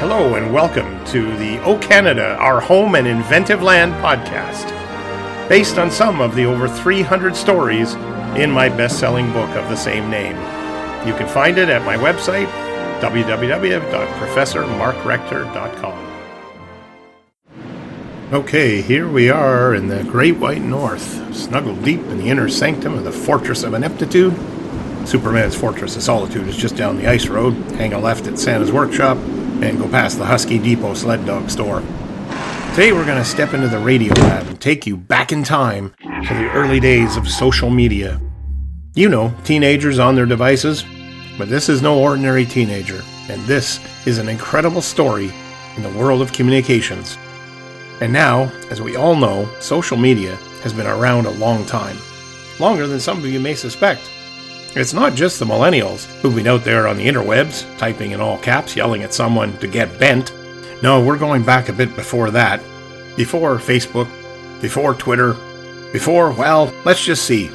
Hello and welcome to the O Canada, Our Home and Inventive Land podcast, based on some of the over 300 stories in my best-selling book of the same name. You can find it at my website, www.professormarkrector.com. Okay, here we are in the Great White North, snuggled deep in the inner sanctum of the Fortress of Ineptitude. Superman's Fortress of Solitude is just down the ice road. Hang a left at Santa's Workshop and go past the Husky Depot sled dog store. Today we're going to step into the radio lab and take you back in time to the early days of social media. You know, teenagers on their devices, but this is no ordinary teenager, and this is an incredible story in the world of communications. And now, as we all know, social media has been around a long time, longer than some of you may suspect. It's not just the millennials who've been out there on the interwebs, typing in all caps, yelling at someone to get bent. No, we're going back a bit before that. Before Facebook, before Twitter, before, well, let's just see.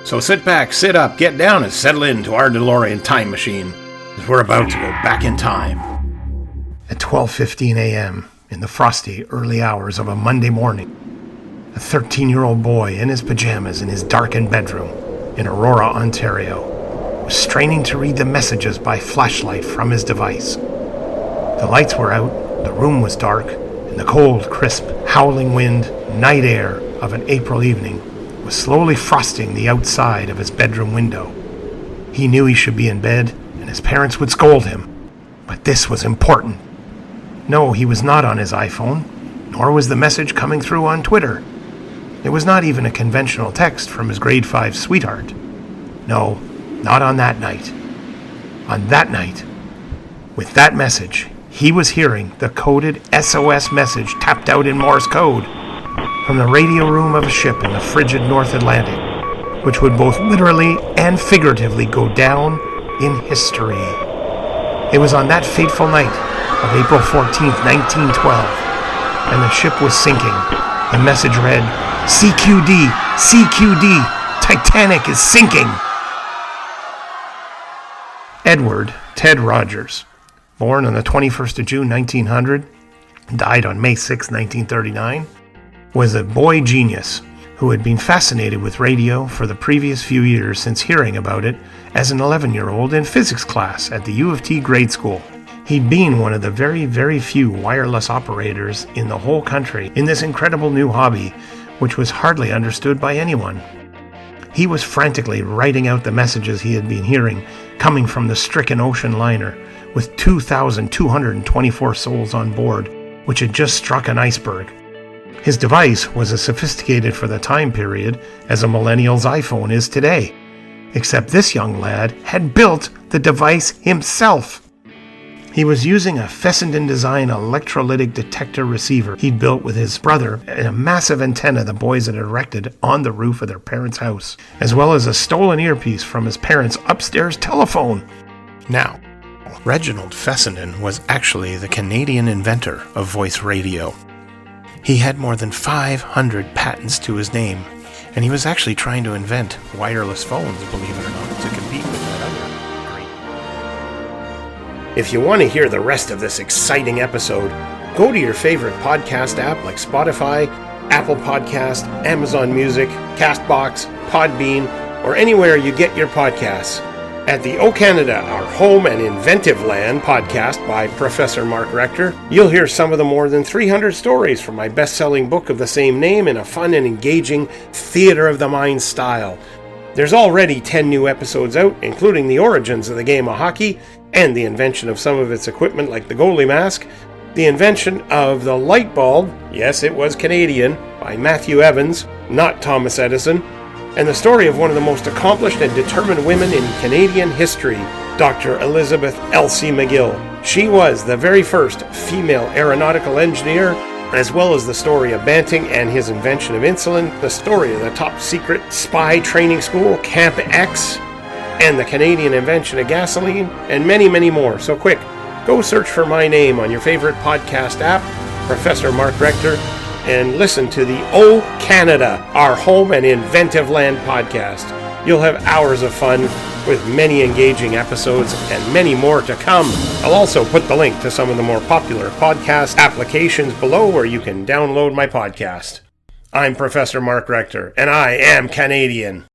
So sit back, sit up, get down, and settle into our DeLorean time machine, as we're about to go back in time. At 12:15 a.m., in the frosty early hours of a Monday morning, a 13-year-old boy in his pajamas in his darkened bedroom in Aurora, Ontario, was straining to read the messages by flashlight from his device. The lights were out, the room was dark, and the cold, crisp, howling wind, night air of an April evening was slowly frosting the outside of his bedroom window. He knew he should be in bed, and his parents would scold him. But this was important. No, he was not on his iPhone, nor was the message coming through on Twitter. It was not even a conventional text from his grade 5 sweetheart. No, not on that night. On that night, with that message, he was hearing the coded SOS message tapped out in Morse code from the radio room of a ship in the frigid North Atlantic, which would both literally and figuratively go down in history. It was on that fateful night of April 14th, 1912, and the ship was sinking. The message read, CQD, CQD, Titanic is sinking. Edward Ted Rogers, born on the 21st of June, 1900, died on May 6, 1939, was a boy genius who had been fascinated with radio for the previous few years since hearing about it as an 11-year-old in physics class at the U of T grade school. He'd been one of the very, very few wireless operators in the whole country in this incredible new hobby, which was hardly understood by anyone. He was frantically writing out the messages he had been hearing coming from the stricken ocean liner with 2,224 souls on board, which had just struck an iceberg. His device was as sophisticated for the time period as a millennial's iPhone is today, except this young lad had built the device himself. He was using a Fessenden-design electrolytic detector receiver he'd built with his brother and a massive antenna the boys had erected on the roof of their parents' house, as well as a stolen earpiece from his parents' upstairs telephone. Now, Reginald Fessenden was actually the Canadian inventor of voice radio. He had more than 500 patents to his name, and he was actually trying to invent wireless phones, believe it or not, to compete with that other. If you want to hear the rest of this exciting episode, go to your favorite podcast app like Spotify, Apple Podcast, Amazon Music, CastBox, Podbean, or anywhere you get your podcasts. At the O Canada, Our Home and Inventive Land podcast by Professor Mark Rector, you'll hear some of the more than 300 stories from my best-selling book of the same name in a fun and engaging theater of the mind style. There's already 10 new episodes out, including the origins of the game of hockey and the invention of some of its equipment like the goalie mask, the invention of the light bulb, yes, it was Canadian, by Matthew Evans, not Thomas Edison, and the story of one of the most accomplished and determined women in Canadian history, Dr. Elizabeth Elsie McGill. She was the very first female aeronautical engineer, as well as the story of Banting and his invention of insulin, the story of the top-secret spy training school, Camp X, and the Canadian invention of gasoline, and many, many more. So quick, go search for my name on your favorite podcast app, Professor Mark Rector, and listen to the O Canada, Our Home and Inventive Land podcast. You'll have hours of fun with many engaging episodes and many more to come. I'll also put the link to some of the more popular podcast applications below where you can download my podcast. I'm Professor Mark Rector, and I am Canadian.